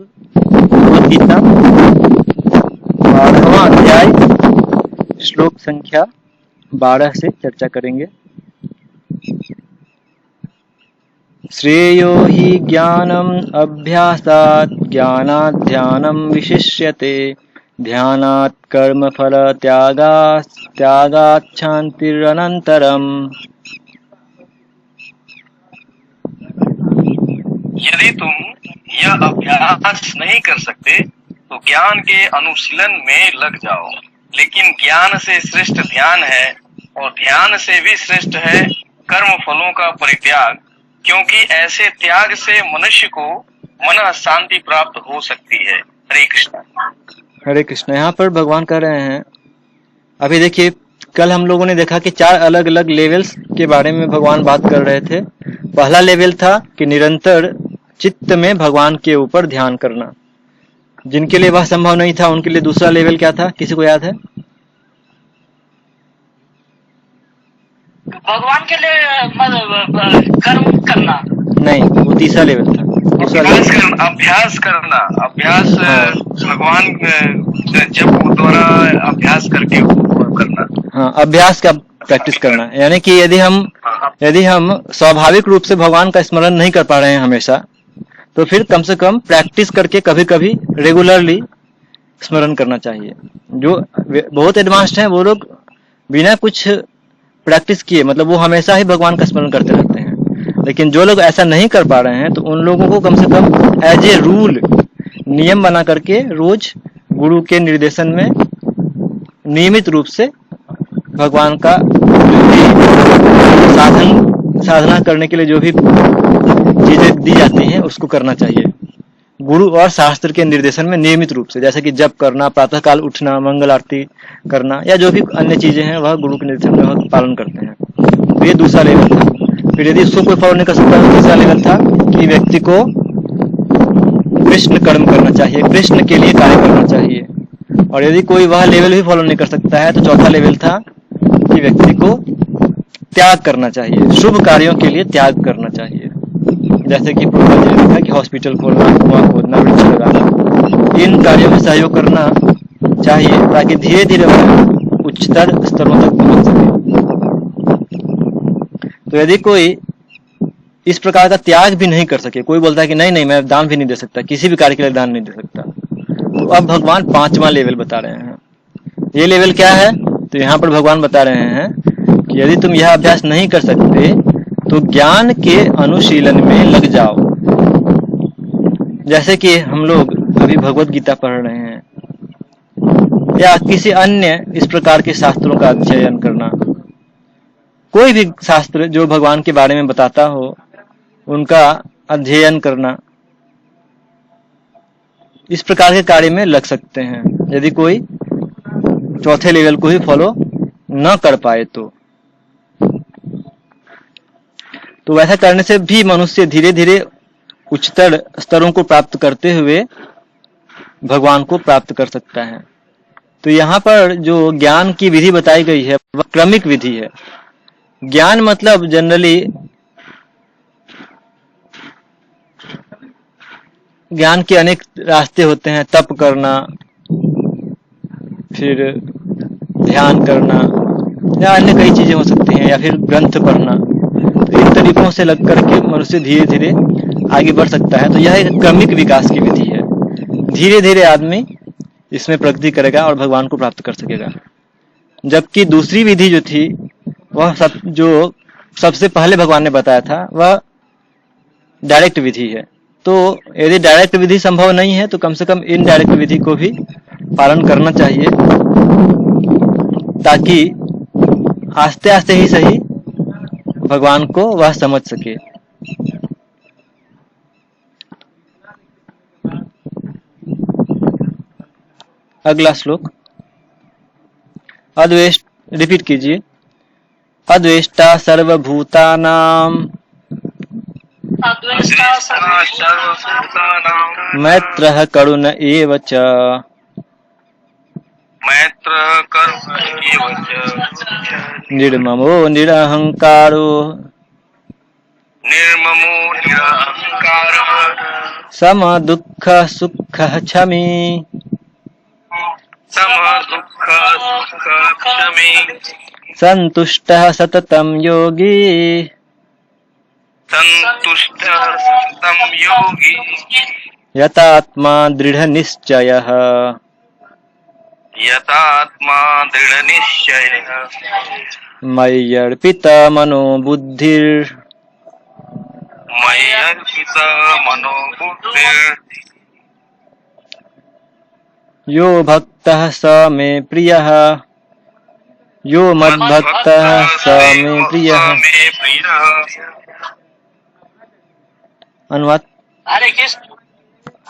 योग भगवद गीता 12वां अध्याय श्लोक संख्या 12 से चर्चा करेंगे। श्रेयो हि ज्ञानम अभ्यासात् ज्ञानात् ध्यानं विशिष्यते ध्यानात् कर्मफल त्यागात् शान्तिरनन्तरम्। यदि तुम यह अभ्यास नहीं कर सकते तो ज्ञान के अनुशीलन में लग जाओ, लेकिन ज्ञान से श्रेष्ठ ध्यान है और ध्यान से भी श्रेष्ठ है कर्म फलों का परित्याग, क्योंकि ऐसे त्याग से मनुष्य को मन शांति प्राप्त हो सकती है। हरे कृष्ण। हरे कृष्ण। यहाँ पर भगवान कह रहे हैं, अभी देखिए कल हम लोगों ने देखा कि 4 अलग अलग लेवल्स के बारे में भगवान बात कर रहे थे। पहला लेवल था कि निरंतर चित्त में भगवान के ऊपर ध्यान करना। जिनके लिए वह संभव नहीं था उनके लिए दूसरा लेवल क्या था, किसी को याद है? भगवान के लिए कर्म करना नहीं, वो तीसरा लेवल था। अभ्यास करना भगवान जब द्वारा अभ्यास करके करना। हाँ, अभ्यास का प्रैक्टिस करना, यानी कि यदि हम स्वाभाविक रूप से भगवान का स्मरण नहीं कर पा रहे हैं हमेशा, तो फिर कम से कम प्रैक्टिस करके कभी कभी रेगुलरली स्मरण करना चाहिए। जो बहुत एडवांस्ड हैं वो लोग बिना कुछ प्रैक्टिस किए, मतलब वो हमेशा ही भगवान का स्मरण करते रहते हैं। लेकिन जो लोग ऐसा नहीं कर पा रहे हैं तो उन लोगों को कम से कम एज ए रूल नियम बना करके रोज गुरु के निर्देशन में नियमित रूप से भगवान का साधना करने के लिए जो भी चीजें दी जाती हैं उसको करना चाहिए, गुरु और शास्त्र के निर्देशन में नियमित रूप से। जैसे कि जप करना, प्रातः काल उठना, मंगल आरती करना या जो भी अन्य चीजें हैं वह गुरु के निर्देशन में वह पालन करते हैं। तो ये दूसरा लेवल था। फिर यदि उसको कोई फॉलो नहीं कर सकता तो तीसरा लेवल था कि व्यक्ति को कृष्ण कर्म करना चाहिए, कृष्ण के लिए कार्य करना चाहिए। और यदि कोई वह लेवल भी फॉलो नहीं कर सकता है तो चौथा लेवल था कि व्यक्ति को त्याग करना चाहिए, शुभ कार्यों के लिए त्याग करना चाहिए। जैसे कि प्रभुपाद जी ने लिखा कि हॉस्पिटल खोलना, कुआं खोदना, वृक्ष लगाना, इन कार्यों में सहयोग करना चाहिए ताकि धीरे धीरे वह उच्चतर स्तरों तक पहुंच सके। तो यदि कोई इस प्रकार का त्याग भी नहीं कर सके, कोई बोलता है कि नहीं मैं दान भी नहीं दे सकता, किसी भी कार्य के लिए दान नहीं दे सकता, तो अब भगवान 5वां लेवल बता रहे हैं। ये लेवल क्या है? तो यहाँ पर भगवान बता रहे हैं कि यदि तुम यह अभ्यास नहीं कर सकते तो ज्ञान के अनुशीलन में लग जाओ। जैसे कि हम लोग अभी भगवद गीता पढ़ रहे हैं या किसी अन्य इस प्रकार के शास्त्रों का अध्ययन करना, कोई भी शास्त्र जो भगवान के बारे में बताता हो उनका अध्ययन करना, इस प्रकार के कार्य में लग सकते हैं यदि कोई चौथे लेवल को ही फॉलो न कर पाए तो वैसा करने से भी मनुष्य धीरे धीरे उच्चतर स्तरों को प्राप्त करते हुए भगवान को प्राप्त कर सकता है। तो यहाँ पर जो ज्ञान की विधि बताई गई है वह क्रमिक विधि है। ज्ञान मतलब जनरली ज्ञान के अनेक रास्ते होते हैं, तप करना, फिर ध्यान करना या अन्य कई चीजें हो सकती हैं, या फिर ग्रंथ पढ़ना। तो इन तरीकों से लग करके मनुष्य धीरे धीरे आगे बढ़ सकता है। तो यह एक क्रमिक विकास की विधि है। धीरे धीरे आदमी इसमें प्रगति करेगा और भगवान को प्राप्त कर सकेगा। जबकि दूसरी विधि जो थी वह जो सबसे पहले भगवान ने बताया था वह डायरेक्ट विधि है। तो यदि डायरेक्ट विधि संभव नहीं है तो कम से कम इनडायरेक्ट विधि को भी पालन करना चाहिए ताकि आस्ते आस्ते ही सही भगवान को वह समझ सके। अगला श्लोक रिपीट कीजिए। अद्वेष्टा सर्वभूतानां मैत्रः करुण एव च निर्ममो निरहंकारो सम दुःख सुख क्षमी सम दुःख सुख क्षमी संतुष्टः सततं योगी संतुष्टः सततं योगी यतात्मा दृढ़ निश्चयः यतात्मा दृढ़ निश्चयः मय्यर्पित मनो बुद्धिर् मय्यर्पित मनो बुद्धिर् यो भक्तः स मे प्रियः यो मद्भक्तः स मे प्रियः। अनुवाद। हरे कृष्ण।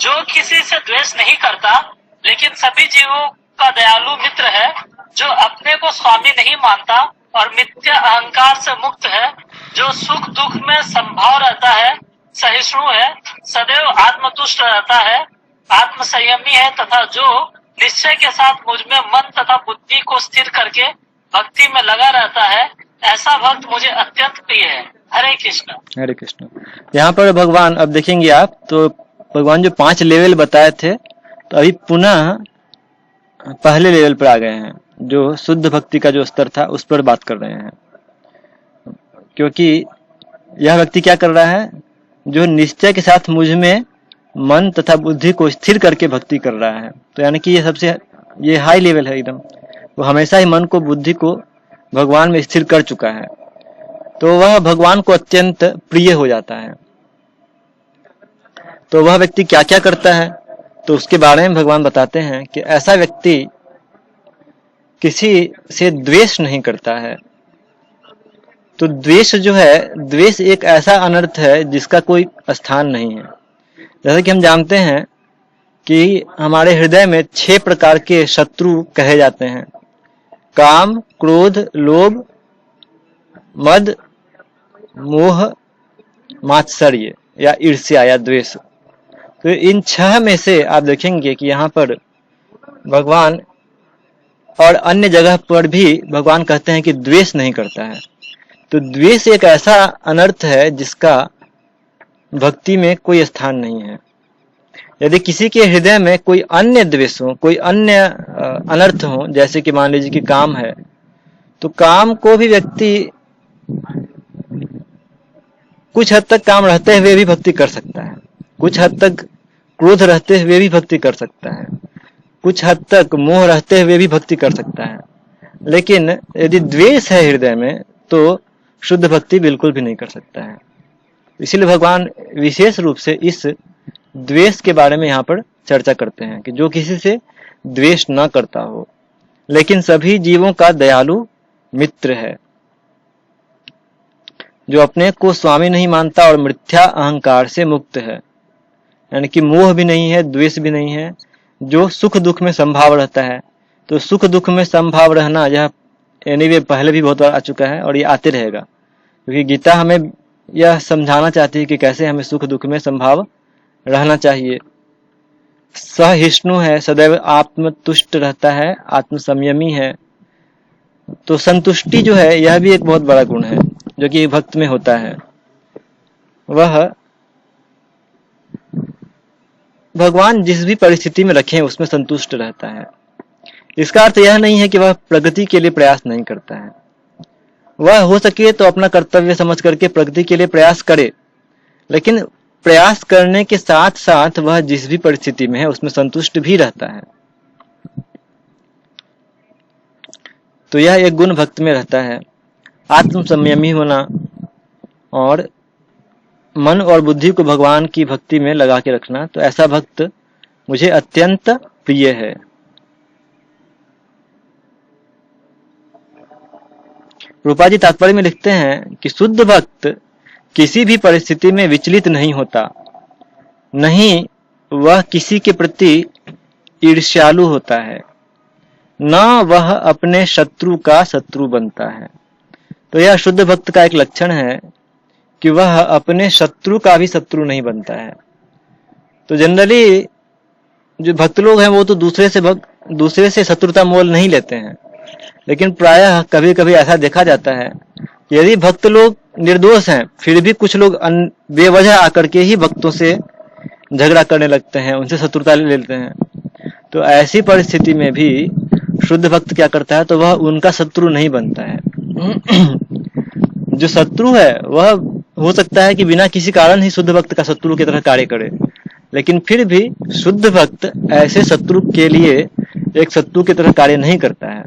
जो किसी से द्वेष नहीं करता लेकिन सभी जीवों का दयालु मित्र है, जो अपने को स्वामी नहीं मानता और मिथ्या अहंकार से मुक्त है, जो सुख दुख में संभाव रहता है, सहिष्णु है, सदैव आत्मतुष्ट रहता है, आत्म संयमी है तथा जो निश्चय के साथ मुझ में मन तथा बुद्धि को स्थिर करके भक्ति में लगा रहता है, ऐसा भक्त मुझे अत्यंत प्रिय है। हरे कृष्ण। हरे कृष्ण। यहाँ पर भगवान, अब देखेंगे आप तो भगवान जो 5 लेवल बताए थे तो अभी पुनः पहले लेवल पर आ गए हैं, जो शुद्ध भक्ति का जो स्तर था उस पर बात कर रहे हैं। क्योंकि यह व्यक्ति क्या कर रहा है, जो निश्चय के साथ मुझ में मन तथा बुद्धि को स्थिर करके भक्ति कर रहा है। तो यानी कि ये हाई लेवल है एकदम। वो हमेशा ही मन को बुद्धि को भगवान में स्थिर कर चुका है, तो वह भगवान को अत्यंत प्रिय हो जाता है। तो वह व्यक्ति क्या क्या करता है तो उसके बारे में भगवान बताते हैं कि ऐसा व्यक्ति किसी से द्वेष नहीं करता है। तो द्वेष जो है, द्वेष एक ऐसा अनर्थ है जिसका कोई स्थान नहीं है। जैसे कि हम जानते हैं कि हमारे हृदय में 6 प्रकार के शत्रु कहे जाते हैं: काम, क्रोध, लोभ, मद, मोह, मात्सर्य या ईर्ष्या या द्वेष। तो इन 6 में से आप देखेंगे कि यहाँ पर भगवान और अन्य जगह पर भी भगवान कहते हैं कि द्वेष नहीं करता है। तो द्वेष एक ऐसा अनर्थ है जिसका भक्ति में कोई स्थान नहीं है। यदि किसी के हृदय में कोई अन्य द्वेष हो, कोई अन्य अनर्थ हो, जैसे कि मान लीजिए कि काम है, तो काम को भी व्यक्ति कुछ हद तक काम रहते हुए भी भक्ति कर सकता है, कुछ हद तक क्रोध रहते हुए भी भक्ति कर सकता है, कुछ हद तक मोह रहते हुए भी भक्ति कर सकता है। लेकिन यदि द्वेष है हृदय में तो शुद्ध भक्ति बिल्कुल भी नहीं कर सकता है। इसीलिए भगवान विशेष रूप से इस द्वेष के बारे में यहाँ पर चर्चा करते हैं कि जो किसी से द्वेष न करता हो लेकिन सभी जीवों का दयालु मित्र है, जो अपने को स्वामी नहीं मानता और मिथ्या अहंकार से मुक्त है, यानी कि मोह भी नहीं है, द्वेष भी नहीं है, जो सुख दुख में संभाव रहता है। तो सुख दुख में संभाव रहना यह एनीवे पहले भी बहुत बार आ चुका है और ये आते रहेगा, क्योंकि गीता हमें यह समझाना चाहती है कि कैसे हमें सुख दुख में संभाव रहना चाहिए। सहिष्णु है, सदैव आत्मतुष्ट रहता है, आत्म संयमी है। तो संतुष्टि जो है यह भी एक बहुत बड़ा गुण है जो कि भक्त में होता है। वह भगवान जिस भी परिस्थिति में रखे उसमें संतुष्ट रहता है। इसका अर्थ यह नहीं है कि वह प्रगति के लिए प्रयास नहीं करता है। वह हो सके तो अपना कर्तव्य समझ करके प्रगति के लिए प्रयास करे, लेकिन प्रयास करने के साथ साथ वह जिस भी परिस्थिति में है उसमें संतुष्ट भी रहता है। तो यह एक गुण भक्त में रहता है, आत्म संयमी होना और मन और बुद्धि को भगवान की भक्ति में लगा के रखना। तो ऐसा भक्त मुझे अत्यंत प्रिय है। रूपा जी तात्पर्य में लिखते हैं कि शुद्ध भक्त किसी भी परिस्थिति में विचलित नहीं होता, नहीं वह किसी के प्रति ईर्ष्यालु होता है, न वह अपने शत्रु का शत्रु बनता है। तो यह शुद्ध भक्त का एक लक्षण है कि वह अपने शत्रु का भी शत्रु नहीं बनता है। तो जनरली जो भक्त लोग हैं वो तो दूसरे से शत्रुता मोल नहीं लेते हैं, लेकिन प्रायः कभी कभी ऐसा देखा जाता है कि यदि भक्त लोग निर्दोष हैं फिर भी कुछ लोग बेवजह आकर के ही भक्तों से झगड़ा करने लगते हैं, उनसे शत्रुता ले लेते हैं। तो ऐसी परिस्थिति में भी शुद्ध भक्त क्या करता है, तो वह उनका शत्रु नहीं बनता है। जो शत्रु है वह हो सकता है कि बिना किसी कारण ही शुद्ध भक्त का शत्रु की तरह कार्य करे, लेकिन फिर भी शुद्ध भक्त ऐसे शत्रु के लिए एक शत्रु की तरह कार्य नहीं करता है।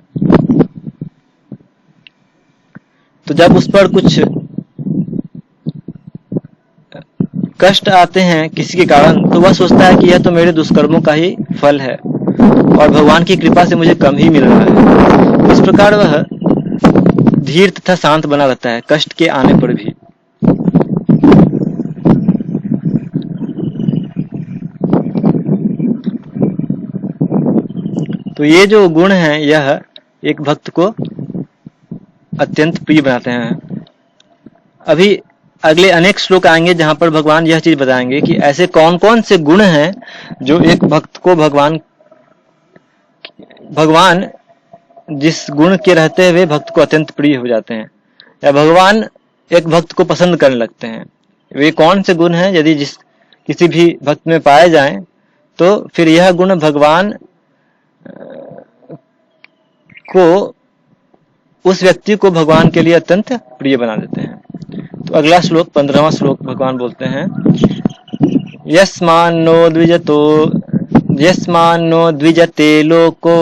तो जब उस पर कुछ कष्ट आते हैं किसी के कारण, तो वह सोचता है कि यह तो मेरे दुष्कर्मों का ही फल है और भगवान की कृपा से मुझे कम ही मिल रहा है। इस प्रकार वह धीर तथा शांत बना रहता है कष्ट के आने पर भी। तो ये जो गुण हैं यह एक भक्त को अत्यंत प्रिय बनाते हैं। अभी अगले अनेक श्लोक आएंगे जहां पर भगवान यह चीज बताएंगे कि ऐसे कौन कौन से गुण हैं जो एक भक्त को भगवान जिस गुण के रहते हुए भक्त को अत्यंत प्रिय हो जाते हैं, या भगवान एक भक्त को पसंद करने लगते हैं। वे कौन से गुण हैं, यदि किसी भी भक्त में पाए जाएं तो फिर यह गुण भगवान को उस व्यक्ति को भगवान के लिए अत्यंत प्रिय बना देते हैं। तो अगला श्लोक 15वां श्लोक भगवान बोलते हैं, यस्मान्नो द्विजते लोको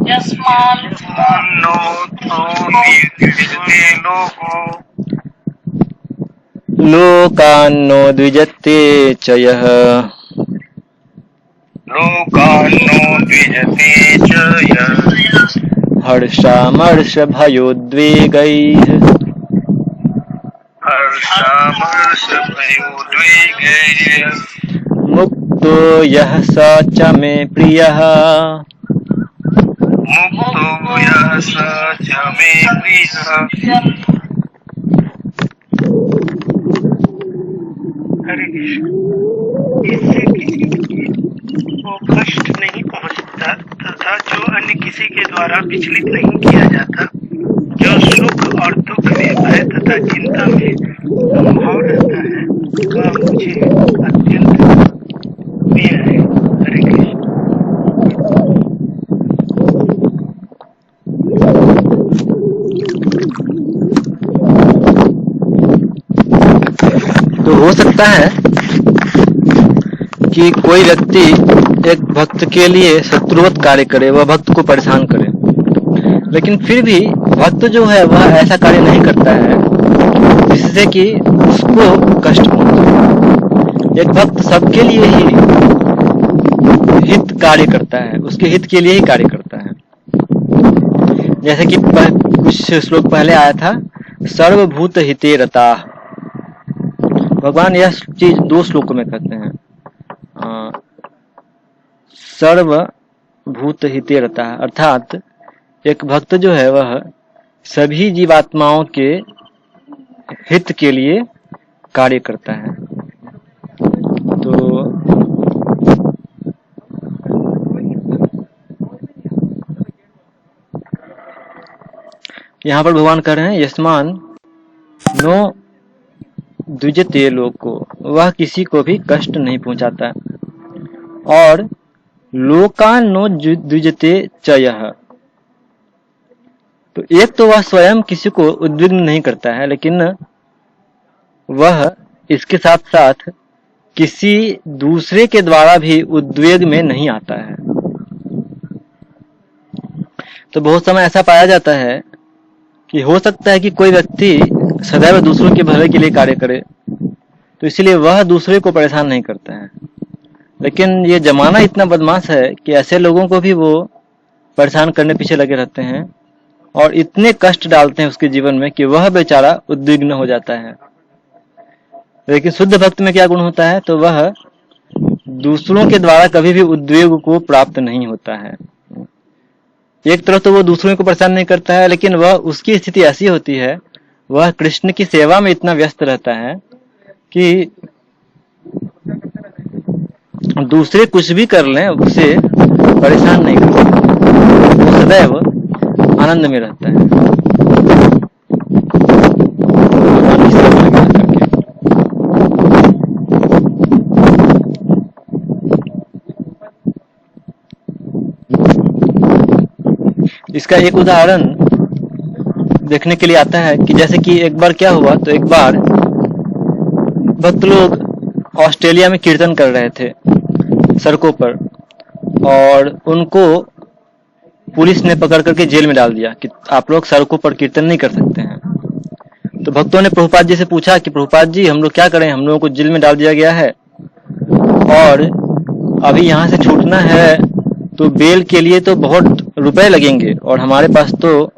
यस्मान्नो द्विजते लोको लोकान्नो द्विजते च यः लोकान्नो द्विजते च यः हर्षामर्षभयोद्वेगैः मुक्तो यः स च मे प्रियः मुक्तो यः स च मे प्रियः। हरे कृष्ण। इससे किसी को कष्ट नहीं पहुंचता तथा जो अन्य किसी के द्वारा विचलित नहीं किया जाता, जो सुख और दुख में भय तथा चिंता में अनुभव रहता है, वह मुझे अत्यंत प्रिय है। हरे कृष्ण। तो हो सकता है कि कोई व्यक्ति एक भक्त के लिए शत्रुवत कार्य करे, वह भक्त को परेशान करे, लेकिन फिर भी भक्त जो है वह ऐसा कार्य नहीं करता है जिससे कि उसको कष्ट पहुंचे। एक भक्त सबके लिए ही हित कार्य करता है, उसके हित के लिए ही कार्य करता है। जैसे कि कुछ श्लोक पहले आया था, सर्वभूत हिते रता। भगवान यह चीज 2 श्लोकों में कहते हैं, सर्वभूत हिते रता, अर्थात एक भक्त जो है वह सभी जीवात्माओं के हित के लिए कार्य करता है। तो यहाँ पर भगवान कह रहे हैं, यस्मान नो द्विजते लोको, वह किसी को भी कष्ट नहीं पहुंचाता, और लोकान नो द्विजते च यः, तो एक तो वह स्वयं किसी को उद्विग्न नहीं करता है, लेकिन वह इसके साथ साथ किसी दूसरे के द्वारा भी उद्वेग में नहीं आता है। तो बहुत समय ऐसा पाया जाता है कि हो सकता है कि कोई व्यक्ति सदैव दूसरों के भले के लिए कार्य करे, तो इसलिए वह दूसरे को परेशान नहीं करता है, लेकिन ये जमाना इतना बदमाश है कि ऐसे लोगों को भी वो परेशान करने पीछे लगे रहते हैं और इतने कष्ट डालते हैं उसके जीवन में कि वह बेचारा उद्विग्न हो जाता है। लेकिन शुद्ध भक्त में क्या गुण होता है, तो वह दूसरों के द्वारा कभी भी उद्वेग को प्राप्त नहीं होता है। एक तरफ तो वो दूसरों को परेशान नहीं करता है, लेकिन वह उसकी स्थिति ऐसी होती है, वह कृष्ण की सेवा में इतना व्यस्त रहता है कि दूसरे कुछ भी कर लें उसे परेशान नहीं करता, वो सदैव आनंद में रहता है। इसका एक उदाहरण देखने के लिए आता है कि जैसे कि एक बार क्या हुआ, तो एक बार भक्त लोग ऑस्ट्रेलिया में कीर्तन कर रहे थे सड़कों पर, और उनको पुलिस ने पकड़ करके जेल में डाल दिया कि आप लोग सड़कों पर कीर्तन नहीं कर सकते हैं। तो भक्तों ने प्रभुपाद जी से पूछा कि प्रभुपाद जी, हम लोग क्या करें, हम लोगों को जेल में डाल दिया गया है और अभी यहाँ से छूटना है तो बेल के लिए तो बहुत रुपए लगेंगे और हमारे पास तो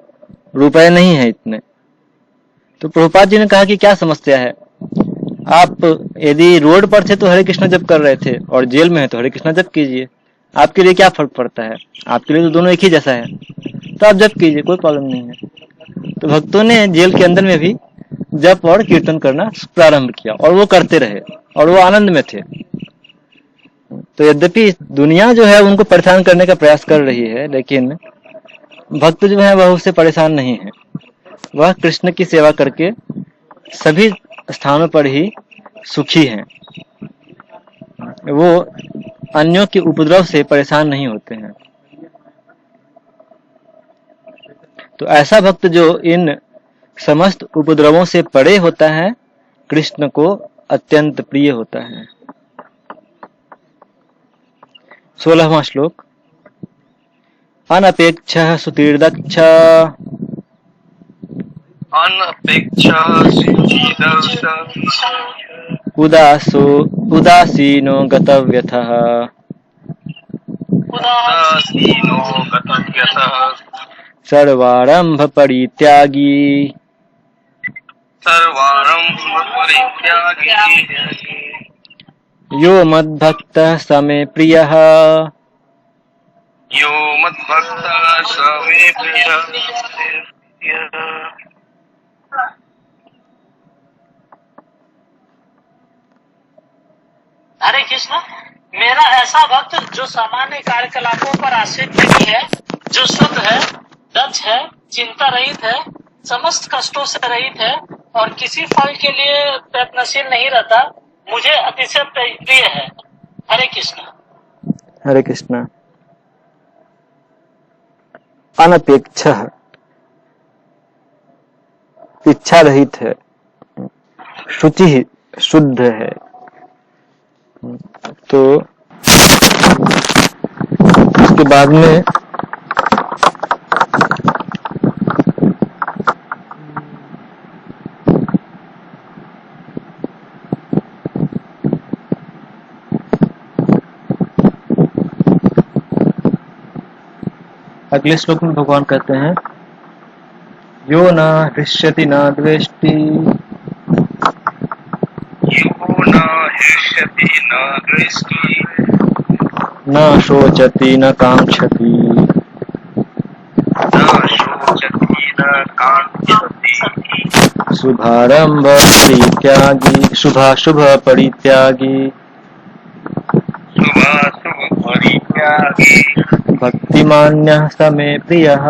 रुपए नहीं है इतने। तो प्रभुपाद जी ने कहा कि क्या समस्या है, आप यदि रोड पर थे तो हरे कृष्णा जप कर रहे थे और जेल में है तो हरे कृष्णा जप कीजिए, आपके लिए क्या फर्क पड़ता है, आपके लिए तो दोनों एक ही जैसा है, तो आप जप कीजिए, कोई प्रॉब्लम नहीं है। तो भक्तों ने जेल के अंदर में भी जप और कीर्तन करना प्रारंभ किया और वो करते रहे और वो आनंद में थे। तो यद्यपि दुनिया जो है उनको परेशान करने का प्रयास कर रही है, लेकिन भक्त जो है वह उससे परेशान नहीं है। वह कृष्ण की सेवा करके सभी स्थानों पर ही सुखी हैं, वो अन्यों के उपद्रव से परेशान नहीं होते हैं। तो ऐसा भक्त जो इन समस्त उपद्रवों से परे होता है, कृष्ण को अत्यंत प्रिय होता है। 16वां श्लोक। अनपेक्षः सुतीर्दक्ष उदासीनो गतव्यथः सर्वारंभ परित्यागी यो मद्भक्तः स मे प्रियः हरे कृष्ण। मेरा ऐसा भक्त जो सामान्य कार्यकलापों पर आश्रित नहीं है, जो शुद्ध है, दक्ष है, चिंता रहित है, समस्त कष्टों से रहित है और किसी फल के लिए प्रयत्नशील नहीं रहता, मुझे अतिशय प्रिय है। हरे कृष्ण। हरे कृष्ण। अनपेक्षः, इच्छा रहित है, शुचि शुद्ध है। तो उसके बाद में अगले श्लोक में भगवान कहते हैं, यो न हृष्यति न द्वेष्टि न शोचति न कांक्षति शुभारंभ परित्यागी शुभाशुभ परित्यागी भक्तिमान्यः स मे प्रियः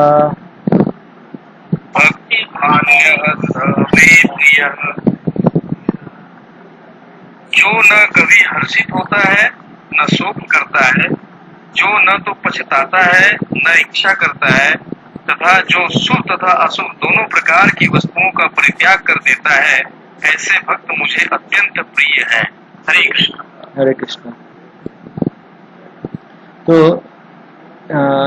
जो न कभी हर्षित होता है न शोक करता है, जो न तो पछताता है न इच्छा करता है, तथा जो शुभ तथा अशुभ दोनों प्रकार की वस्तुओं का परित्याग कर देता है, ऐसे भक्त मुझे अत्यंत प्रिय है। हरे कृष्ण। हरे कृष्ण। तो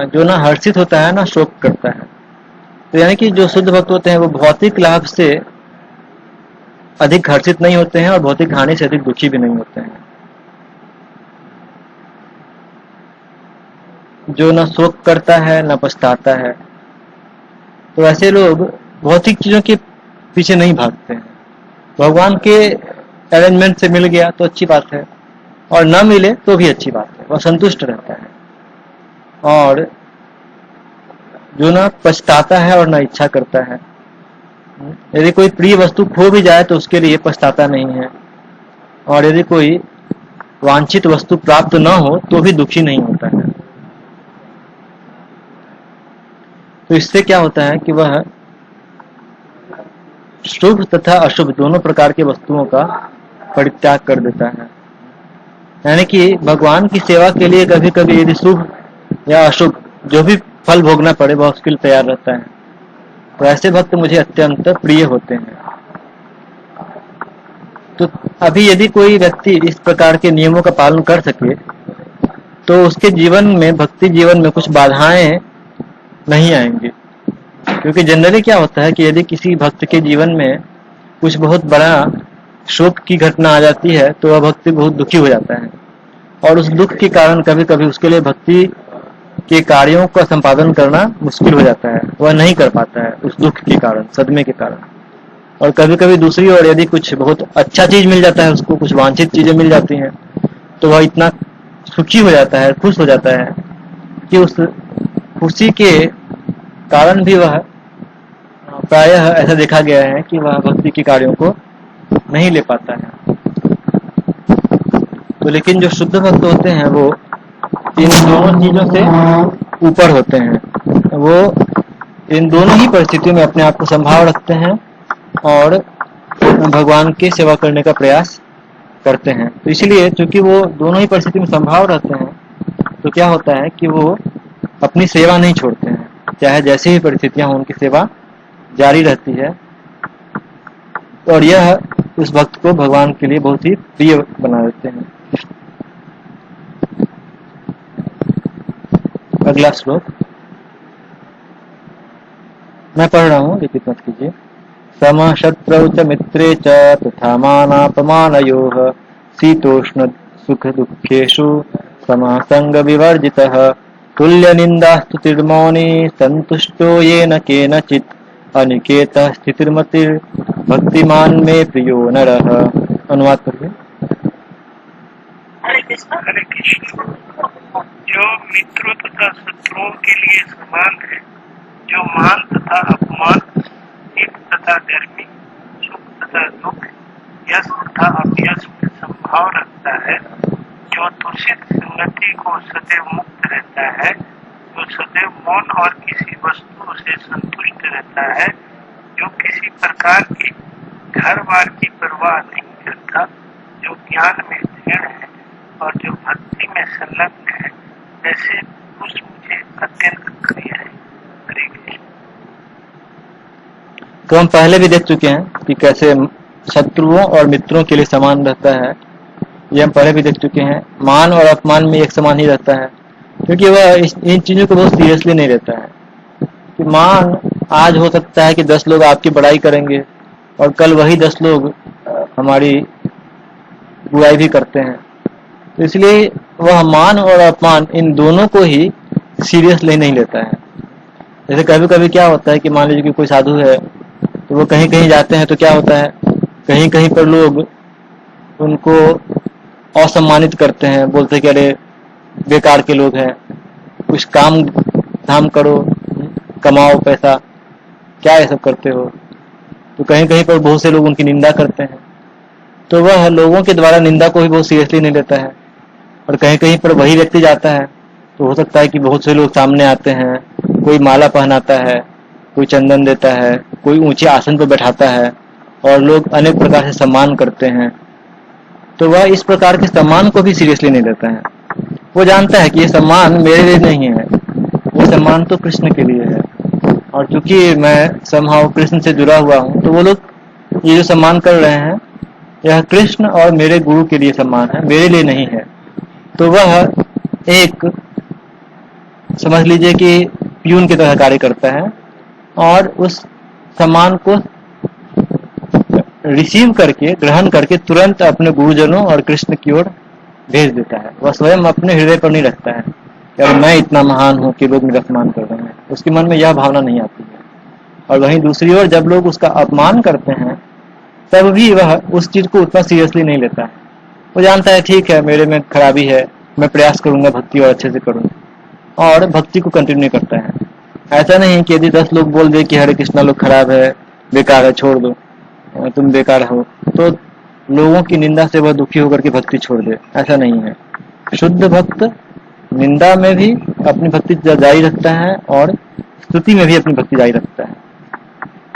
जो ना हर्षित होता है ना शोक करता है, तो यानी कि जो शुद्ध भक्त होते हैं वो भौतिक लाभ से अधिक हर्षित नहीं होते हैं और भौतिक हानि से अधिक दुखी भी नहीं होते हैं। जो न शोक करता है न पछताता है, तो ऐसे लोग भौतिक चीजों के पीछे नहीं भागते हैं। भगवान के अरेंजमेंट से मिल गया तो अच्छी बात है, और न मिले तो भी अच्छी बात है, वह संतुष्ट रहता है। और जो ना पछताता है और ना इच्छा करता है, यदि कोई प्रिय वस्तु खो भी जाए तो उसके लिए पछताता नहीं है, और यदि कोई वांछित वस्तु प्राप्त न हो तो भी दुखी नहीं होता है। तो इससे क्या होता है कि वह शुभ तथा अशुभ दोनों प्रकार के वस्तुओं का परित्याग कर देता है। यानी कि भगवान की सेवा के लिए कभी कभी यदि शुभ या अशुभ जो भी फल भोगना पड़े वह उसके लिए तैयार रहता है। तो ऐसे भक्त मुझे अत्यंत प्रिय होते हैं। तो अभी यदि कोई व्यक्ति इस प्रकार के नियमों का पालन कर सके तो उसके जीवन में, भक्ति जीवन में कुछ बाधाएं नहीं आएंगी। क्योंकि जनरली क्या होता है कि यदि किसी भक्त के जीवन में कुछ बहुत बड़ा शोक की घटना आ जाती है तो वह भक्ति बहुत दुखी हो जाता है, और उस दुख के कारण कभी कभी उसके लिए भक्ति के कार्यों का संपादन करना मुश्किल हो जाता है, वह नहीं कर पाता है उस दुख के कारण, सदमे के कारण। और कभी कभी दूसरी ओर यदि कुछ बहुत अच्छा चीज मिल जाता है, उसको कुछ वांछित चीजें मिल जाती हैं, तो वह इतना सुखी हो जाता है, खुश हो जाता है कि उस खुशी के कारण भी वह प्रायः ऐसा देखा गया है कि वह भक्ति के कार्यों को नहीं ले पाता है। तो लेकिन जो शुद्ध भक्त होते हैं वो इन दोनों चीजों से ऊपर होते हैं। वो इन दोनों ही परिस्थितियों में अपने आप को संभाल रखते हैं और भगवान की सेवा करने का प्रयास करते हैं। तो इसलिए चूंकि वो दोनों ही परिस्थिति में संभाल रहते हैं तो क्या होता है कि वो अपनी सेवा नहीं छोड़ते हैं, चाहे जैसी ही परिस्थितियां हों उनकी सेवा जारी रहती है। और यह उस भक्त को भगवान के लिए बहुत ही प्रिय बना देते हैं। अगला श्लोक मैं पढ़ रहा हूँ, लिखित मत कीजिए। समशत्रौ च मित्रे च तथा मानापमानयोः शीतोष्ण सुख दुःखेषु समसंग विवर्जितः तुल्य निंदास्तुतिर्मौनी संतुष्टो येन केनचित् अनिकेतः स्थितिर्मतिर् भक्तिमान में प्रियो नरः। अनुवाद करिए। हरे कृष्ण। हरे कृष्ण। जो मित्रों तथा शत्रुओं के लिए समान है, जो मान तथा अपमान, शीत तथा गर्मी, सुख तथा दुख, यश तथा अपयश में संभाव रखता है, जो दूषित संगति को सदैव मुक्त रहता है, जो सदैव मौन और किसी वस्तु से संतुष्ट रहता है, जो किसी प्रकार की घर बार की परवाह नहीं करता, जो ज्ञान में दृढ़ है और जो भक्ति में संलग्न है, ऐसे पुरुष मुझे अत्यंत प्रिय है। हरे कृष्ण। तो हम पहले भी देख चुके हैं कि कैसे शत्रुओं और मित्रों के लिए समान रहता है। ये हम पहले भी देख चुके हैं। मान और अपमान में एक समान ही रहता है, क्योंकि वह इन चीजों को बहुत सीरियसली नहीं लेता है। कि मान आज हो सकता है कि 10 लोग आपकी बड़ाई करेंगे और कल वही 10 लोग हमारी बुराई भी करते हैं। तो इसलिए वह मान और अपमान इन दोनों को ही सीरियसली नहीं लेता है। जैसे कभी कभी क्या होता है कि मान लीजिए कि कोई साधु है तो वो कहीं कहीं जाते हैं तो क्या होता है, कहीं कहीं पर लोग उनको असम्मानित करते हैं, बोलते हैं कि अरे बेकार के लोग हैं, कुछ काम धाम करो, कमाओ पैसा, क्या ये सब करते हो। तो कहीं कहीं पर बहुत से लोग उनकी निंदा करते हैं, तो वह लोगों के द्वारा निंदा को भी बहुत सीरियसली नहीं लेता है। और कहीं कहीं पर वही व्यक्ति जाता है तो हो सकता है कि बहुत से लोग सामने आते हैं, कोई माला पहनाता है, कोई चंदन देता है, कोई ऊंचे आसन पर बैठाता है और लोग अनेक प्रकार से सम्मान करते हैं। तो वह इस प्रकार के सम्मान को भी सीरियसली नहीं लेता है। वो जानता है कि ये सम्मान मेरे लिए नहीं है, वो सम्मान तो कृष्ण के लिए है। और चूंकि मैं समहाउ कृष्ण से जुड़ा हुआ हूँ तो वो लोग ये जो सम्मान कर रहे हैं यह कृष्ण और मेरे गुरु के लिए सम्मान है, मेरे लिए नहीं है। तो वह एक समझ लीजिए कि प्यून की तरह कार्य करता है और उस सम्मान को रिसीव करके, ग्रहण करके तुरंत अपने गुरुजनों और कृष्ण की ओर भेज देता है। वह स्वयं अपने हृदय पर नहीं रखता है कि मैं इतना महान हूँ कि लोग मेरा सम्मान कर रहे हैं, उसके मन में यह भावना नहीं आती है। और वहीं दूसरी ओर जब लोग उसका अपमान करते हैं तब भी वह उस चीज को उतना सीरियसली नहीं लेता है। वो जानता है ठीक है मेरे में खराबी है, मैं प्रयास करूंगा भक्ति और अच्छे से करूँ, और भक्ति को कंटिन्यू करता है। ऐसा नहीं कि यदि 10 लोग बोल दे कि हरे कृष्णा लोग खराब है, बेकार है, छोड़ दो, तुम बेकार हो, तो लोगों की निंदा से वह दुखी होकर के भक्ति छोड़ दे, ऐसा नहीं है। शुद्ध भक्त निंदा में भी अपनी भक्ति जारी रखता है और स्तुति में भी अपनी भक्ति जारी रखता है।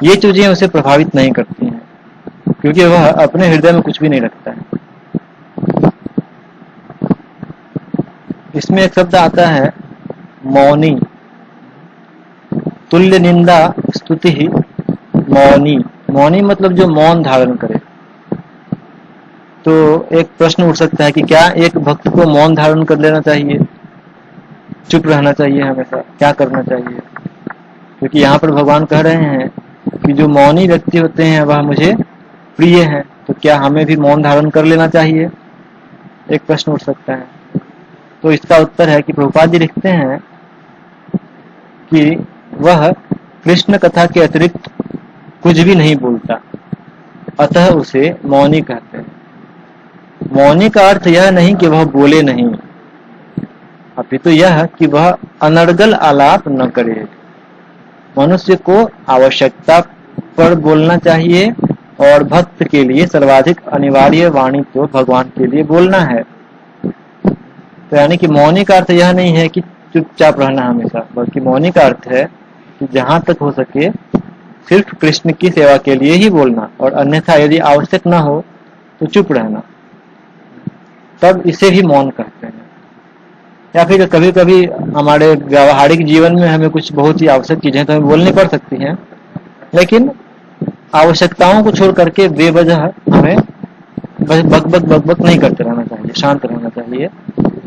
ये चीजें उसे प्रभावित नहीं करती हैं क्योंकि वह अपने हृदय में कुछ भी नहीं रखता है। इसमें एक शब्द आता है मौनी। तुल्य निंदा स्तुति ही मौनी। मौनी मतलब जो मौन धारण करे। तो एक प्रश्न उठ सकता है कि क्या एक भक्त को मौन धारण कर लेना चाहिए, चुप रहना चाहिए हमेशा, क्या करना चाहिए? क्योंकि यहाँ पर भगवान कह रहे हैं कि जो मौनी व्यक्ति होते हैं वह मुझे प्रिय है, तो क्या हमें भी मौन धारण कर लेना चाहिए? एक प्रश्न उठ सकता है। तो इसका उत्तर है कि प्रभुपाद जी लिखते हैं कि वह कृष्ण कथा के अतिरिक्त कुछ भी नहीं बोलता, अतः उसे मौनी कहते हैं। मौनी का अर्थ यह नहीं कि वह बोले नहीं, अपितु यह कि वह अनर्गल आलाप न करे। मनुष्य को आवश्यकता पर बोलना चाहिए और भक्त के लिए सर्वाधिक अनिवार्य वाणी तो भगवान के लिए बोलना है। तो यानी कि मौनी का अर्थ यह नहीं है कि चुपचाप रहना हमेशा, बल्कि मौनी का अर्थ है कि जहां तक हो सके सिर्फ कृष्ण की सेवा के लिए ही बोलना, और अन्यथा यदि आवश्यक न हो तो चुप रहना, तब इसे भी मौन कहते हैं। या फिर कभी कभी हमारे व्यावहारिक जीवन में हमें कुछ बहुत ही आवश्यक चीजें तो हमें बोलनी पड़ सकती हैं, लेकिन आवश्यकताओं को छोड़ करके बेवजह हमें बक बक नहीं करते रहना चाहिए, शांत रहना चाहिए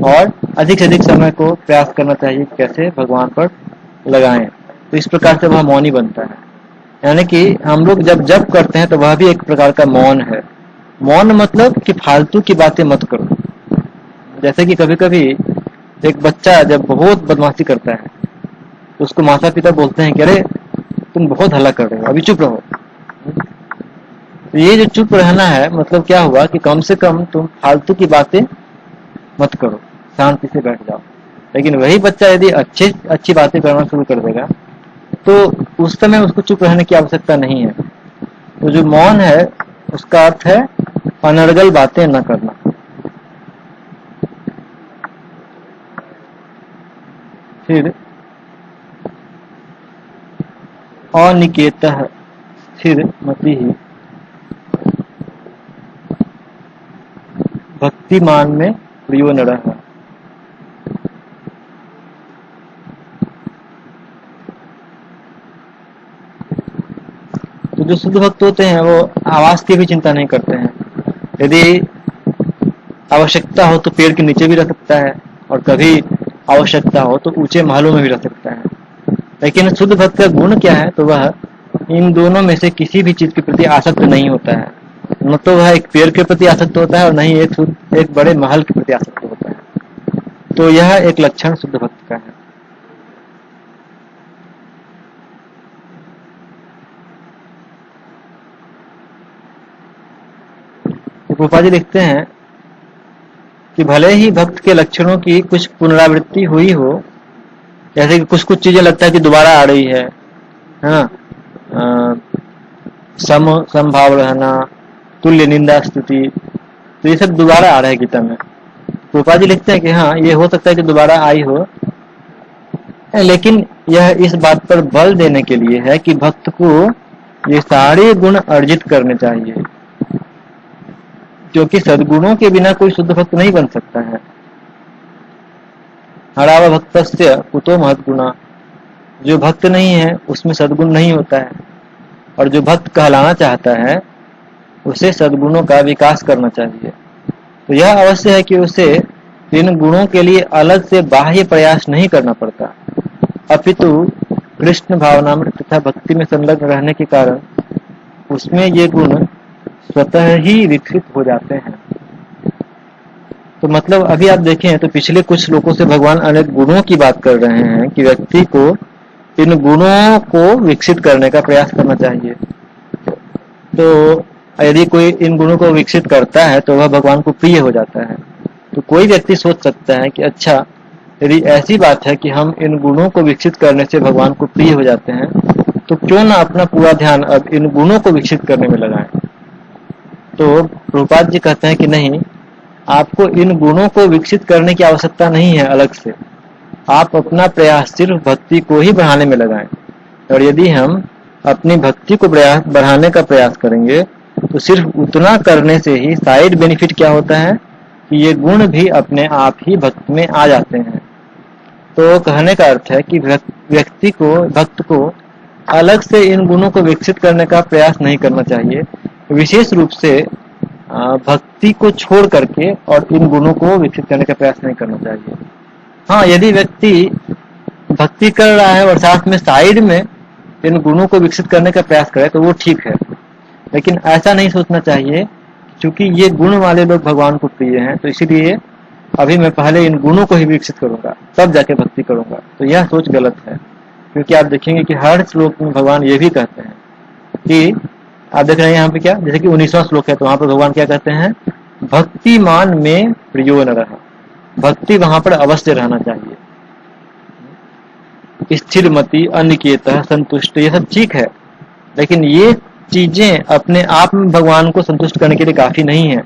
और अधिक से अधिक समय को प्रयास करना चाहिए कैसे भगवान पर लगाएं। तो इस प्रकार से वह मौनी बनता है। यानी कि हम लोग जब जप करते हैं तो वह भी एक प्रकार का मौन है। मौन मतलब कि फालतू की बातें मत करो। जैसे कि कभी कभी एक बच्चा जब बहुत बदमाशी करता है तो उसको माता पिता बोलते हैं कि अरे तुम बहुत हल्ला कर रहे हो, अभी चुप रहो। तो ये जो चुप रहना है मतलब क्या हुआ कि कम से कम तुम फालतू की बातें मत करो, शांति से बैठ जाओ। लेकिन वही बच्चा यदि अच्छी बातें करना शुरू कर देगा तो उस समय उसको चुप रहने की आवश्यकता नहीं है। तो जो मौन है उसका अर्थ है अनर्गल बातें न करना। फिर अनिकेतः स्थिर मति ही भक्तिमान में प्रियो नरः। तो जो शुद्ध भक्त होते हैं वो आवाज की भी चिंता नहीं करते हैं। यदि आवश्यकता हो तो पेड़ के नीचे भी रह सकता है और कभी आवश्यकता हो तो ऊंचे महलों में भी रह सकता है। लेकिन शुद्ध भक्त का गुण क्या है? तो वह इन दोनों में से किसी भी चीज के प्रति आसक्त नहीं होता है। न तो वह एक पेड़ के प्रति आसक्त होता है और न ही एक बड़े महल के प्रति आसक्त होता है। तो यह एक लक्षण शुद्ध भक्त का है। प्रभुपाद जी लिखते हैं कि भले ही भक्त के लक्षणों की कुछ पुनरावृत्ति हुई हो, जैसे कि कुछ चीजें लगता है कि दोबारा आ रही है ना, समभाव रहना, तुल्य निंदा स्तुति, तो ये सब दोबारा आ रहा है गीता में। प्रभुपाद जी लिखते हैं कि हाँ ये हो सकता है कि दोबारा आई हो, लेकिन यह इस बात पर बल देने के लिए है कि भक्त को ये सारे गुण अर्जित करने चाहिए, क्योंकि सद्गुणों के बिना कोई शुद्ध भक्त नहीं बन सकता है। हराव भक्तस्य कुतो महद्गुणा, जो भक्त नहीं है उसमें सद्गुण नहीं होता है, और जो भक्त कहलाना चाहता है उसे सद्गुणों का विकास करना चाहिए। तो यह अवश्य है कि उसे इन गुणों के लिए अलग से बाह्य प्रयास नहीं करना पड़ता, अपितु कृष्ण भावनामृत तथा भक्ति में संलग्न रहने के कारण उसमें ये गुण स्वतः ही विकसित हो जाते हैं। तो मतलब अभी आप देखें तो पिछले कुछ श्लोकों से भगवान अनेक गुणों की बात कर रहे हैं कि व्यक्ति को इन गुणों को विकसित करने का प्रयास करना चाहिए। तो यदि कोई इन गुणों को विकसित करता है तो वह भगवान को प्रिय हो जाता है। तो कोई व्यक्ति सोच सकता है कि अच्छा यदि ऐसी बात है कि हम इन गुणों को विकसित करने से भगवान को प्रिय हो जाते हैं तो क्यों ना अपना पूरा ध्यान अब इन गुणों को विकसित करने में लगाएं। तो प्रभुपाद जी कहते हैं कि नहीं, आपको इन गुणों को विकसित करने की आवश्यकता नहीं है अलग से, आप अपना प्रयास सिर्फ भक्ति को ही बढ़ाने में लगाएं। और यदि हम अपनी भक्ति को बढ़ाने का प्रयास करेंगे तो सिर्फ उतना करने से ही साइड बेनिफिट क्या होता है कि ये गुण भी अपने आप ही भक्त में आ जाते हैं। तो कहने का अर्थ है कि व्यक्ति को, भक्त को अलग से इन गुणों को विकसित करने का प्रयास नहीं करना चाहिए, विशेष रूप से भक्ति को छोड़ करके और इन गुणों को विकसित करने का प्रयास नहीं करना चाहिए। हाँ, यदि व्यक्ति भक्ति कर रहा है और साथ में साइड में इन गुणों को विकसित करने का प्रयास करे तो वो ठीक है, लेकिन ऐसा नहीं सोचना चाहिए क्योंकि ये गुण वाले लोग भगवान को प्रिय हैं तो इसीलिए अभी मैं पहले इन गुणों को ही विकसित करूंगा तब जाके भक्ति करूंगा। तो यह सोच गलत है, क्योंकि आप देखेंगे कि हर श्लोक में भगवान ये भी कहते हैं कि आप देख रहे हैं यहाँ पे क्या, जैसे कि 19वां श्लोक है तो वहां पर भगवान क्या कहते हैं, भक्तिमान में प्रियो न रहा, भक्ति वहां पर अवश्य रहना चाहिए। स्थिरमति, अनिकेतः, संतुष्ट, ये सब ठीक है, लेकिन ये चीजें अपने आप में भगवान को संतुष्ट करने के लिए काफी नहीं है,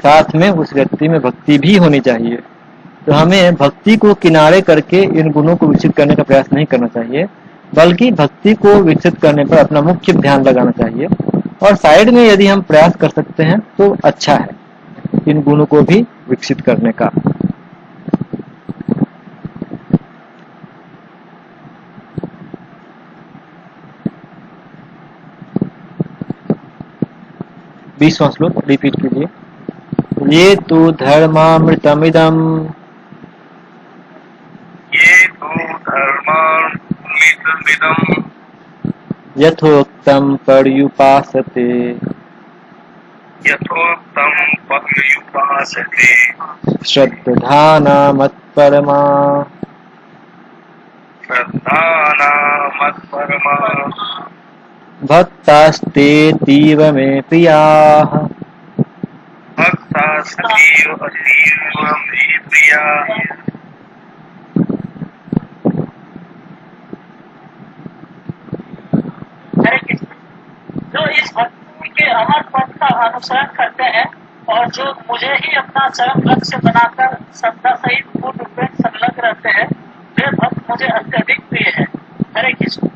साथ में उस व्यक्ति में भक्ति भी होनी चाहिए। तो हमें भक्ति को किनारे करके इन गुणों को विकसित करने का प्रयास नहीं करना चाहिए, बल्कि भक्ति को विकसित करने पर अपना मुख्य ध्यान लगाना चाहिए और साइड में यदि हम प्रयास कर सकते हैं तो अच्छा है इन गुणों को भी विकसित करने का। बीसवां श्लोक रिपीट कीजिए। ये तो धर्मामृतमिदम्, ये तो धर्मामृतमिदम् यथोक्तम पर्युपासते, यथोक्तम पर्युपासते, श्रद्धाना मत्परमा, श्रद्धाना मत्परमा, भक्तास्तेतीव मे प्रियाः, भक्तास्तेतीव मे प्रियाः। हरे कृष्ण। जो इस भक्ति के अमर पथ का अनुसरण करते हैं और जो मुझे ही अपना चरम लक्ष्य बनाकर श्रद्धा सहित पूर्ण रूप में संलग्न रहते हैं, वे भक्त मुझे अत्यधिक प्रिय है। हरे कृष्ण।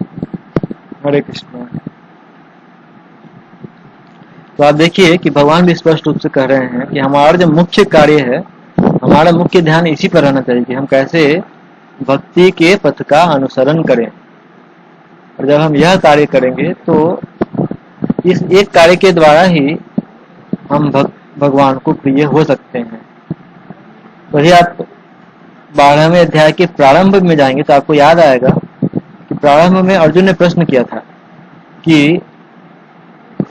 हरे कृष्ण। तो आप देखिए कि भगवान भी स्पष्ट रूप से कह रहे हैं कि हमारा जो मुख्य कार्य है, हमारा मुख्य ध्यान इसी पर रहना चाहिए कि हम कैसे भक्ति के पथ का अनुसरण करें। और जब हम यह कार्य करेंगे तो इस एक कार्य के द्वारा ही हम भगवान को प्रिय हो सकते हैं। वही आप 12वें अध्याय के प्रारंभ में जाएंगे तो आपको याद आएगा कि प्रारंभ में अर्जुन ने प्रश्न किया था कि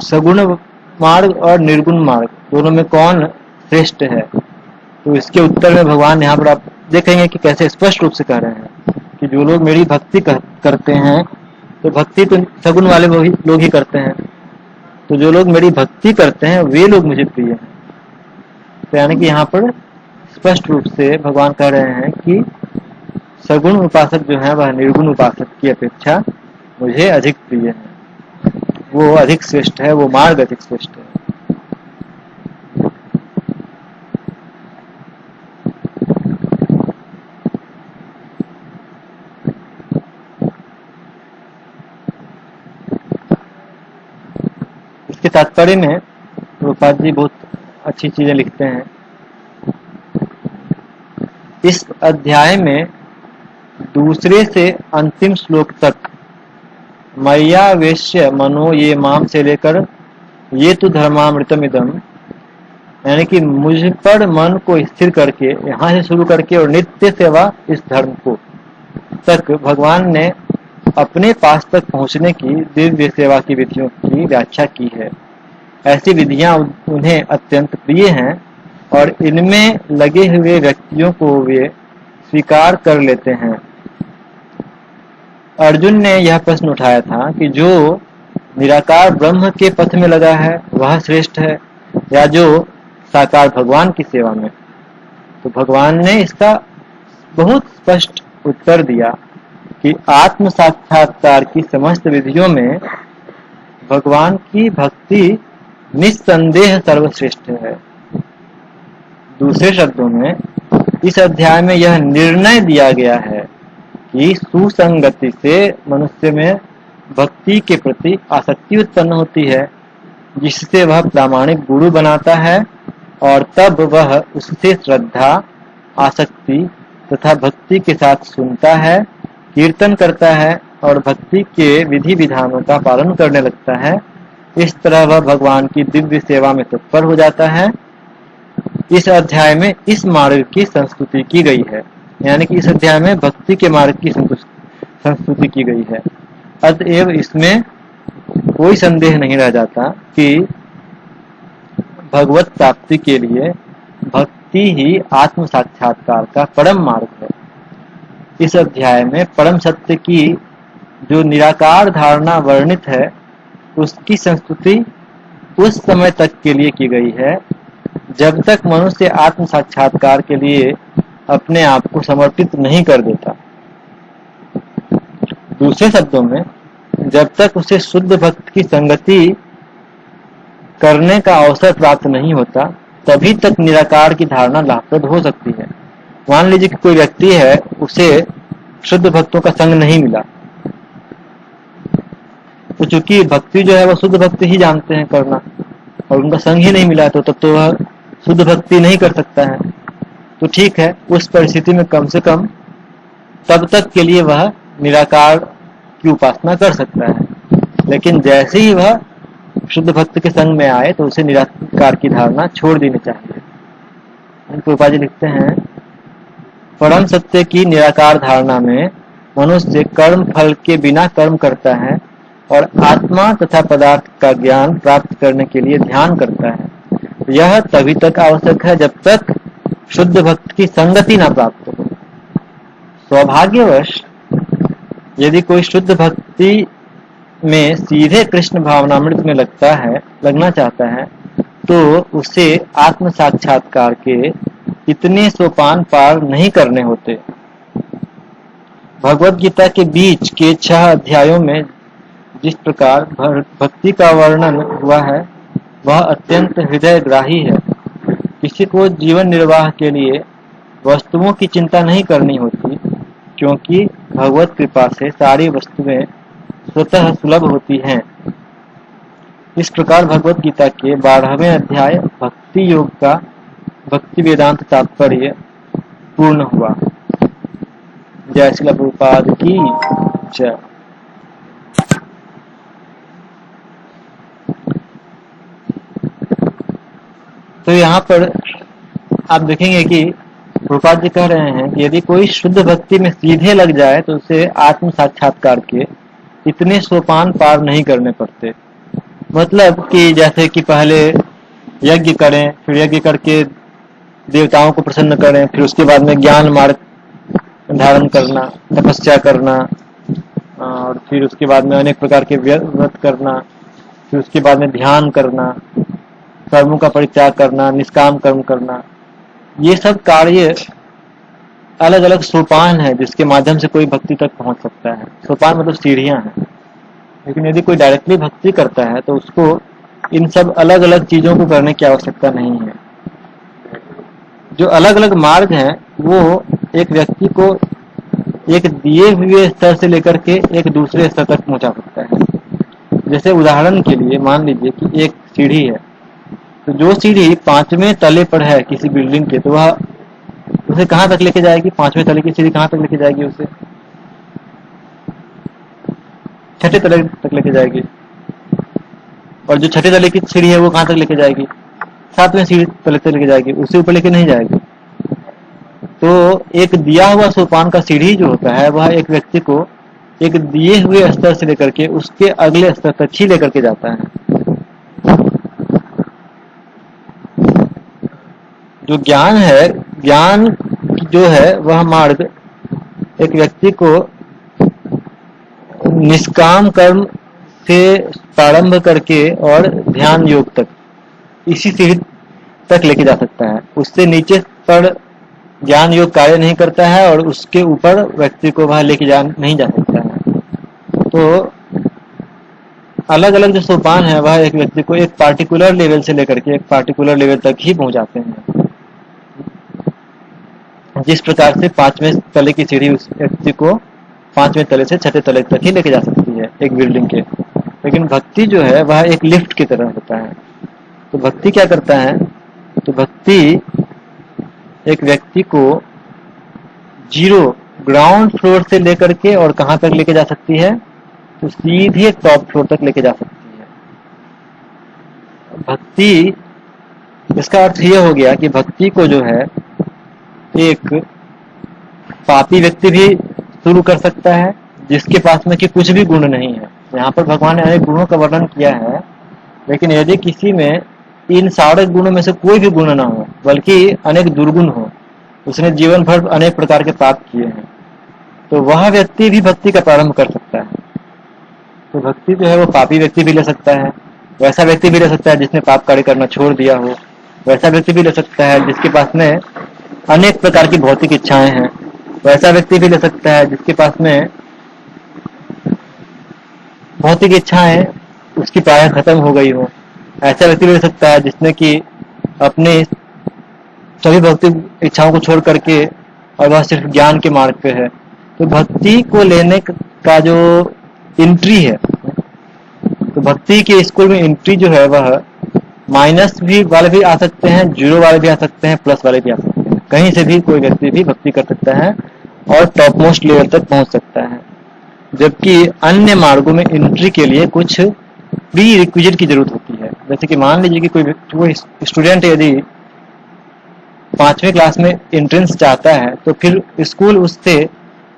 सगुण मार्ग और निर्गुण मार्ग दोनों में कौन श्रेष्ठ है। तो इसके उत्तर में भगवान यहाँ पर आप देखेंगे कि कैसे स्पष्ट रूप से कह रहे हैं कि जो लोग मेरी भक्ति करते हैं, तो भक्ति तो सगुण वाले लोग ही करते हैं, तो जो लोग मेरी भक्ति करते हैं वे लोग मुझे प्रिय हैं। तो यानी कि यहाँ पर स्पष्ट रूप से भगवान कह रहे हैं कि सगुण उपासक जो है वह निर्गुण उपासक की अपेक्षा मुझे अधिक प्रिय है, वो अधिक श्रेष्ठ है, वो मार्ग अधिक श्रेष्ठ है। इसके तात्पर्य में प्रभुपाद जी बहुत अच्छी चीजें लिखते हैं। इस अध्याय में दूसरे से अंतिम श्लोक तक मय्यावेश्य मनो ये माम से लेकर ये तो धर्मामृतमिदम्, यानी कि मुझ पर मन को स्थिर करके यहाँ से शुरू करके और नित्य सेवा इस धर्म को तक भगवान ने अपने पास तक पहुंचने की दिव्य सेवा की विधियों की व्याख्या की है। ऐसी विधियां उन्हें अत्यंत प्रिय हैं और इनमें लगे हुए व्यक्तियों को वे स्वीकार कर लेते हैं। अर्जुन ने यह प्रश्न उठाया था कि जो निराकार ब्रह्म के पथ में लगा है वह श्रेष्ठ है या जो साकार भगवान की सेवा में। तो भगवान ने इसका बहुत स्पष्ट उत्तर दिया कि आत्म साक्षात्कार की समस्त विधियों में भगवान की भक्ति निस्संदेह सर्वश्रेष्ठ है। दूसरे शब्दों में इस अध्याय में यह निर्णय दिया गया है कि सुसंगति से मनुष्य में भक्ति के प्रति आसक्ति उत्पन्न होती है, जिससे वह प्रामाणिक गुरु बनाता है और तब वह उससे श्रद्धा, आसक्ति तथा भक्ति के साथ सुनता है, कीर्तन करता है और भक्ति के विधि विधानों का पालन करने लगता है, इस तरह वह भगवान की दिव्य सेवा में तत्पर हो जाता है। इस अध्याय में इस मार्ग की संस्तुति की गई है, यानी कि इस अध्याय में भक्ति के मार्ग की संस्तुति की गई है। अतएव इसमें कोई संदेह नहीं रह जाता कि भगवत प्राप्ति के लिए भक्ति ही आत्म साक्षात्कार का परम मार्ग है। इस अध्याय में परम सत्य की जो निराकार धारणा वर्णित है, उसकी संस्तुति उस समय तक के लिए की गई है जब तक मनुष्य आत्म साक्षात्कार के लिए अपने आप को समर्पित नहीं कर देता। दूसरे शब्दों में, जब तक उसे शुद्ध भक्त की संगति करने का अवसर प्राप्त नहीं होता, तभी तक निराकार की धारणा लाभप्रद हो सकती है। मान लीजिए कि कोई व्यक्ति है, उसे शुद्ध भक्तों का संग नहीं मिला, तो चूंकि भक्ति जो है वह शुद्ध भक्ति ही जानते हैं करना और उनका संग ही नहीं मिला, तो तब तो वह शुद्ध भक्ति नहीं कर सकता है। तो ठीक है, उस परिस्थिति में कम से कम तब तक के लिए वह निराकार की उपासना कर सकता है, लेकिन जैसे ही वह शुद्ध भक्त के संग में आए तो उसे निराकार की धारणा छोड़ देनी चाहिए। प्रभुपाद जी लिखते हैं, परम सत्य की निराकार धारणा में मनुष्य कर्म फल के बिना कर्म करता है और आत्मा तथा पदार्थ का ज्ञान प्राप्त करने के लिए ध्यान करता है। यह तभी तक आवश्यक है जब तक शुद्ध भक्त की संगति न प्राप्त हो। सौभाग्यवश यदि कोई शुद्ध भक्ति में सीधे कृष्ण भावनामृत में लगना चाहता है, तो उसे आत्म साक्षात्कार के इतने सोपान पार नहीं करने होते। भगवत गीता के बीच के 6 अध्यायों में जिस प्रकार भक्ति का वर्णन हुआ है, वह अत्यंत हृदयग्राही है। किसी को जीवन निर्वाह के लिए वस्तुओं की चिंता नहीं करनी होती, क्योंकि भगवत कृपा से सारी वस्तुएं स्वतः सुलभ होती हैं। इस प्रकार भगवत गीता के 12वें अध्याय भक्ति योग का भक्ति वेदांत तात्पर्य पूर्ण हुआ। जय श्रील प्रभुपाद की जय। तो यहाँ पर आप देखेंगे कि प्रभुपाद जी कह रहे हैं कि यदि कोई शुद्ध भक्ति में सीधे लग जाए तो उसे आत्म साक्षात्कार के इतने सोपान पार नहीं करने पड़ते। मतलब कि जैसे कि पहले यज्ञ करें, फिर यज्ञ करके देवताओं को प्रसन्न करें, फिर उसके बाद में ज्ञान मार्ग धारण करना, तपस्या करना, और फिर उसके बाद में अनेक प्रकार के व्रत करना, फिर उसके बाद में ध्यान करना, कर्मों का परित्याग करना, निष्काम कर्म करना। ये सब कार्य अलग अलग सोपान है जिसके माध्यम से कोई भक्ति तक पहुंच सकता है। सोपान मतलब सीढ़ियां हैं। लेकिन यदि कोई डायरेक्टली भक्ति करता है तो उसको इन सब अलग अलग चीजों को करने की आवश्यकता नहीं है। जो अलग अलग मार्ग हैं वो एक व्यक्ति को एक दिए हुए स्तर से लेकर के एक दूसरे स्तर तक पहुंचा सकता है। जैसे उदाहरण के लिए मान लीजिए कि एक सीढ़ी है, तो जो सीढ़ी 5वें तले पर है किसी बिल्डिंग के, तो वह उसे कहाँ तक लेके जाएगी? 5वें तले की सीढ़ी कहाँ तक लेके जाएगी? उसे 6ठे तले तक लेके जाएगी। और जो 6ठे तले की सीढ़ी है वो कहाँ तक लेके जाएगी? 7वें सीढ़ी तले तक लेके जाएगी, उससे ऊपर लेके नहीं जाएगी। तो एक दिया हुआ सोपान का सीढ़ी जो होता है वह एक व्यक्ति को एक दिए हुए स्तर से लेकर के उसके अगले स्तर तक ही लेकर के जाता है। जो ज्ञान है, ज्ञान जो है वह मार्ग एक व्यक्ति को निष्काम कर्म से प्रारंभ करके और ध्यान योग तक इसी सीढ़ी तक लेके जा सकता है। उससे नीचे पर ज्ञान योग कार्य नहीं करता है और उसके ऊपर व्यक्ति को वह लेके नहीं जा सकता है। तो अलग अलग जो सोपान है वह एक व्यक्ति को एक पार्टिकुलर लेवल से लेकर के एक पार्टिकुलर लेवल तक ही पहुंचाते हैं। जिस प्रकार से 5वें तले की सीढ़ी उस व्यक्ति को 5वें तले से 6ठे तले तक ही लेके जा सकती है एक बिल्डिंग के। लेकिन भक्ति जो है वह एक लिफ्ट की तरह होता है। तो भक्ति क्या करता है? तो भक्ति एक व्यक्ति को जीरो ग्राउंड फ्लोर से लेकर के और कहाँ तक लेके जा सकती है, तो सीधे टॉप फ्लोर तक लेके जा सकती है। भक्ति, इसका अर्थ ये हो गया कि भक्ति को जो है एक पापी व्यक्ति भी शुरू कर सकता है जिसके पास में कि कुछ भी गुण नहीं है। यहाँ पर भगवान ने अनेक गुणों का वर्णन किया है, लेकिन यदि किसी में इन सारे गुणों में से कोई भी गुण ना हो बल्कि अनेक दुर्गुण हो, उसने जीवन भर अनेक प्रकार के पाप किए हैं, तो वह व्यक्ति भी भक्ति का प्रारंभ कर सकता है। तो भक्ति जो है वो पापी व्यक्ति भी ले सकता है, वैसा व्यक्ति भी ले सकता है जिसने पाप कार्य करना छोड़ दिया हो, वैसा व्यक्ति भी ले सकता है जिसके पास में अनेक प्रकार की भौतिक इच्छाएं हैं, वैसा व्यक्ति भी ले सकता है जिसके पास में भौतिक इच्छाएं उसकी प्राय खत्म हो गई हो, ऐसा व्यक्ति भी ले सकता है जिसने कि अपने सभी भौतिक इच्छाओं को छोड़ करके और वह सिर्फ ज्ञान के मार्ग पे है। तो भक्ति को लेने का जो एंट्री है, तो भक्ति के स्कूल में एंट्री जो है वह माइनस भी वाले भी आ सकते हैं, जीरो वाले भी आ सकते हैं, प्लस वाले भी आ सकते हैं। कहीं से भी कोई व्यक्ति भी भक्ति कर सकता है और टॉप मोस्ट लेवल तक पहुंच सकता है। जबकि अन्य मार्गों में एंट्री के लिए कुछ प्री रिक्विजिट की जरूरत होती है। जैसे कि मान लीजिए कि कोई स्टूडेंट यदि 5वीं क्लास में एंट्रेंस चाहता है तो फिर स्कूल उससे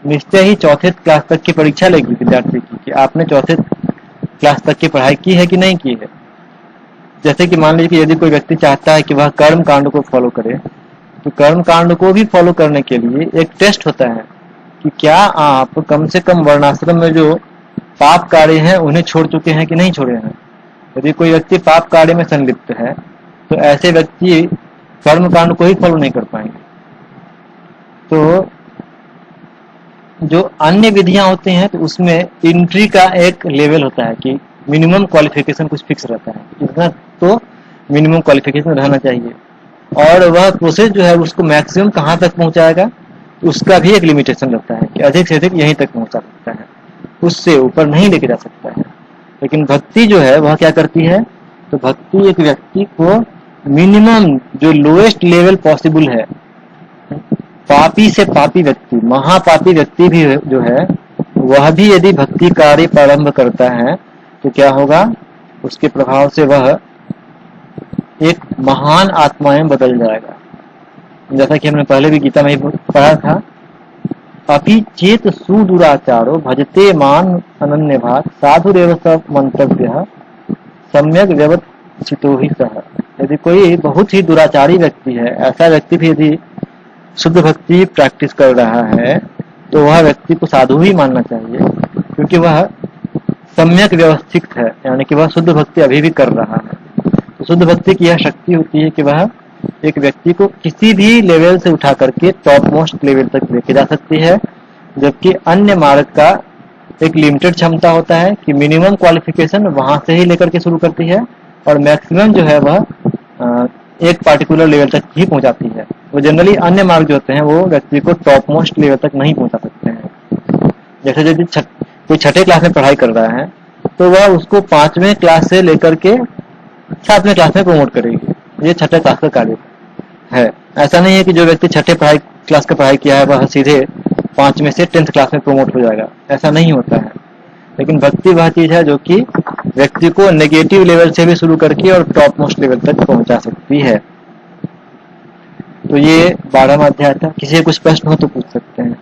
निश्चय ही चौथे क्लास तक की परीक्षा लेगी विद्यार्थी की कि आपने चौथे क्लास तक की पढ़ाई की है कि नहीं की है। जैसे कि मान लीजिए कि यदि कोई व्यक्ति चाहता है कि वह कर्म कांड को फॉलो करे, तो कर्म कांड को भी फॉलो करने के लिए एक टेस्ट होता है कि क्या आप कम से कम वर्णाश्रम में जो पाप कार्य हैं उन्हें छोड़ चुके हैं कि नहीं छोड़े हैं। यदि कोई व्यक्ति पाप कार्य में संलिप्त है तो ऐसे व्यक्ति कर्म कांड को ही फॉलो नहीं कर पाएंगे। तो जो अन्य विधियां होती हैं तो उसमें एंट्री का एक लेवल होता है कि मिनिमम क्वालिफिकेशन कुछ फिक्स रहता है, इतना तो मिनिमम क्वालिफिकेशन रहना चाहिए, और वह प्रोसेस जो है उसको मैक्सिमम कहाँ तक पहुंचाएगा उसका भी एक लिमिटेशन रहता है कि अधिक से अधिक यहीं तक पहुंचा सकता है, उससे ऊपर नहीं लेके जा सकता है। लेकिन भक्ति जो है वह क्या करती है, तो भक्ति एक व्यक्ति को मिनिमम जो लोएस्ट लेवल पॉसिबल है, पापी से पापी व्यक्ति, महापापी व्यक्ति भी जो है वह भी यदि भक्ति कार्य प्रारंभ करता है तो क्या होगा, उसके प्रभाव से वह एक महान आत्माएं बदल जाएगा। जैसा कि हमने पहले भी गीता में ही पढ़ा था, अपि चेत सुदुराचारो भजते मान अनन्य भाग साधुरेव सब मंतव्य सम्यक व्यवस्थितो ही सह। यदि कोई बहुत ही दुराचारी व्यक्ति है, ऐसा व्यक्ति भी यदि शुद्ध भक्ति प्रैक्टिस कर रहा है तो वह व्यक्ति को साधु ही मानना चाहिए, क्योंकि वह सम्यक व्यवस्थित है, यानी कि वह शुद्ध भक्ति अभी भी कर रहा है। तो शुद्ध भक्ति की यह शक्ति होती है कि वह एक व्यक्ति को किसी भी लेवल से उठा करके टॉप मोस्ट लेवल तक लेके जा सकती है, जबकि अन्य मार्ग का एक लिमिटेड क्षमता होता है कि मिनिमम क्वालिफिकेशन वहां से ही लेकर के शुरू करती है और मैक्सिमम जो है वह एक पार्टिकुलर लेवल तक ही पहुंचाती है। वो जनरली अन्य मार्ग जो होते हैं वो व्यक्ति को टॉप मोस्ट लेवल तक नहीं पहुंचा सकते हैं। जैसे यदि कोई छठे क्लास में पढ़ाई कर रहा है तो वह उसको 5वें क्लास से लेकर के 7वें क्लास में प्रमोट करेगी, ये छठे क्लास का कार्य है। ऐसा नहीं है कि जो व्यक्ति छठे क्लास का पढ़ाई किया है वह सीधे 5वें से 10th क्लास में प्रमोट हो जाएगा, ऐसा नहीं होता है। लेकिन भक्ति वह चीज है जो कि व्यक्ति को नेगेटिव लेवल से भी शुरू करके और टॉप मोस्ट लेवल तक पहुंचा सकती है। तो ये 12वां अध्याय था। किसी कुछ प्रश्न हो तो पूछ सकते हैं।